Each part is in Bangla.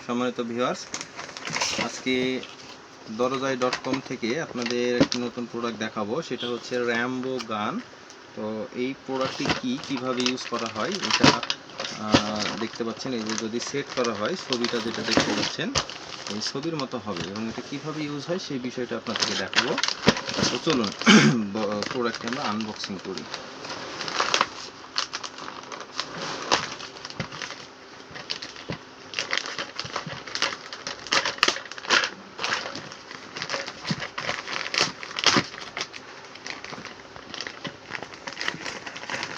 সম্মানিত ভিউয়ার্স, আজকে দরজাই.com থেকে আপনাদের একটি নতুন প্রোডাক্ট দেখাবো। সেটা হচ্ছে র্যাম্বো গান। তো এই প্রোডাক্টটি কিভাবে ইউজ করা হয় এটা দেখতে পাচ্ছেন। এই যে যদি সেট করা হয়, ছবিটা যেটা দেখতে পাচ্ছেন এই ছবির মতো হবে, এবং এটা কিভাবে ইউজ হয় সেই বিষয়টা আপনাদেরকে দেখাবো। তো চলুন প্রোডাক্টটি আমরা আনবক্সিং করি।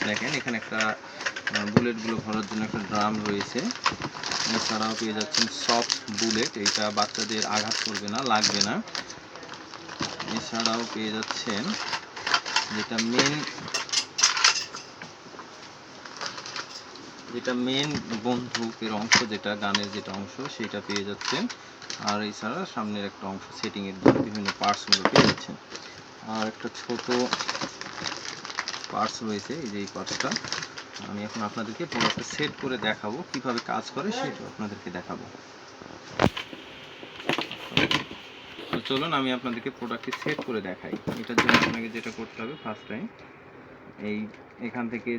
দেখেন এখানে একটা বুলেটগুলো ভরার জন্য একটা ড্রাম রয়েছে। এছাড়াও পেয়ে যাচ্ছেন সফট বুলেট, এইটা বাচ্চাদের আঘাত করবে না, লাগবে না। এছাড়াও পেয়ে যাচ্ছেন যেটা মেন বন্দুকের অংশ, যেটা গানের যেটা অংশ, সেটা পেয়ে যাচ্ছেন। আর এছাড়া সামনের একটা অংশ সেটিংয়ের জন্য বিভিন্ন পার্টসগুলো পেয়ে যাচ্ছেন। আর একটা ছোট পার্টস রয়েছে, এই যে এই পার্টসটা আমি এখন আপনাদেরকে প্রোডাক্টটা সেট করে দেখাবো, কিভাবে কাজ করে সেটা আপনাদেরকে দেখাবো। তো চলুন আমি আপনাদেরকে প্রোডাক্টটি সেট করে দেখাই। এটার জন্য আপনাকে যেটা করতে হবে, ফার্স্ট টাইম এখান থেকে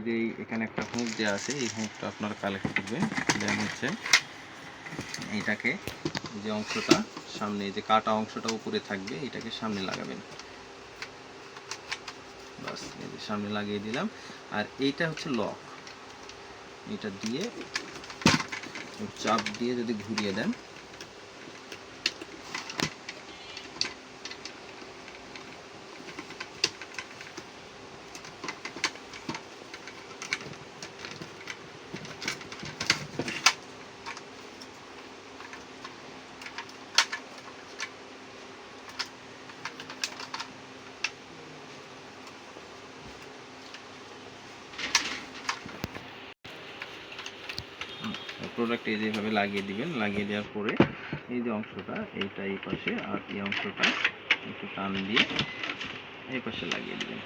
এখানে একটা হুক দেওয়া আছে, এই হুকটা আপনারা কালেক্ট করবেন। দেন হচ্ছে এইটাকে, যে অংশটা সামনে, যে কাটা অংশটা উপরে থাকবে, এটাকে সামনে লাগাবেন। বাস, এই যে সামনে লাগিয়ে দিলাম। আর এইটা হচ্ছে লক, এটা দিয়ে চাপ দিয়ে যদি ঘুরিয়ে দেন, প্রোডাক্ট যেভাবে লাগিয়ে দিবেন। লাগিয়ে দেওয়ার পরে এই যে অংশটা, এইটা এই পাশে, আর এই অংশটা একটু টান দিয়ে এই পাশে লাগিয়ে দিবেন।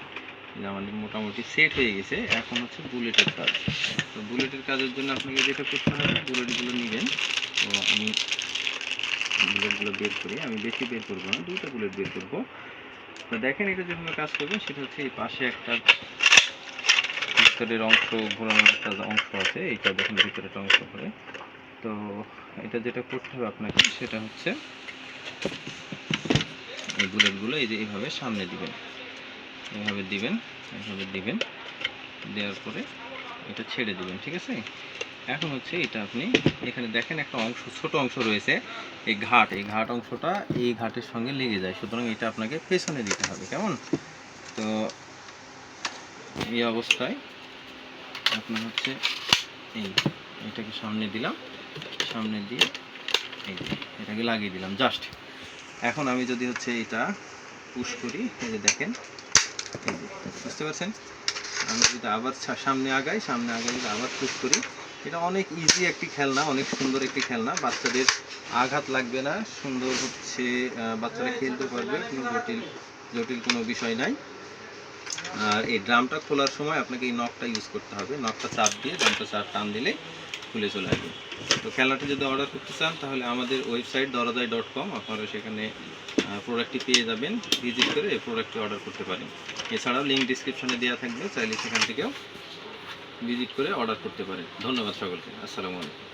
আমাদের মোটামুটি সেট হয়ে গেছে। এখন হচ্ছে বুলেটের কাজ। তো বুলেটের কাজের জন্য আপনাকে যেটা করতে হবে, বুলেটগুলো নেবেন। তো আমি বুলেটগুলো বের করি, আমি বেশি বের করবো না, 2টা বুলেট বের করবো। তো দেখেন এটা যেভাবে কাজ করবেন, সেটা হচ্ছে এই পাশে একটা ভিতরের অংশ, ঘোরানোর একটা অংশ আছে, এইটা দেখেন ভিতরের অংশ করে। তো এটা যেটা করতে হবে আপনাকে, সেটা হচ্ছে এই বুলেটগুলো এই যে এইভাবে সামনে দিবেন, এইভাবে দিবেন। দেওয়ার পরে এটা ছেড়ে দিবেন, ঠিক আছে? এখন হচ্ছে এটা আপনি এখানে দেখেন একটা অংশ, ছোট অংশ রয়েছে, এই ঘাট অংশটা এই ঘাটের সঙ্গে লেগে যায়, সুতরাং এটা আপনাকে পেছনে দিতে হবে, কেমন? তো এই অবস্থায় আপনার হচ্ছে এটাকে সামনে দিলাম, সামনে দিয়ে এটাকে লাগিয়ে দিলাম জাস্ট। এখন আমি যদি হচ্ছে এটা পুশ করি, এই যে দেখেন, এই যে বুঝতে পারছেন, আমি যদি আবার সামনে আগাই যদি আবার পুশ করি, এটা অনেক ইজি একটি খেলনা, অনেক সুন্দর একটি খেলনা, বাচ্চাদের আঘাত লাগবে না, সুন্দর হচ্ছে বাচ্চারা খেলতে পারবে, কোনো জটিল কোনো বিষয় নাই। আর এই ড্রামটা খোলার সময় আপনাকে এই নকটা ইউজ করতে হবে, নকটা চাপ দিয়ে ড্রামটা টান দিলে খুলে চলে আসবে। তো খেলনাটি যদি অর্ডার করতে চান, তাহলে আমাদের ওয়েবসাইট দরজাই.com, আপনারা সেখানে প্রোডাক্টটি পেয়ে যাবেন। ভিজিট করে এই প্রোডাক্টটি অর্ডার করতে পারেন। এছাড়াও লিঙ্ক ডিসক্রিপশনে দেওয়া থাকবে, চাইলে সেখান থেকেও ভিজিট করে অর্ডার করতে পারেন। ধন্যবাদ সকলকে। আসসালামু আলাইকুম।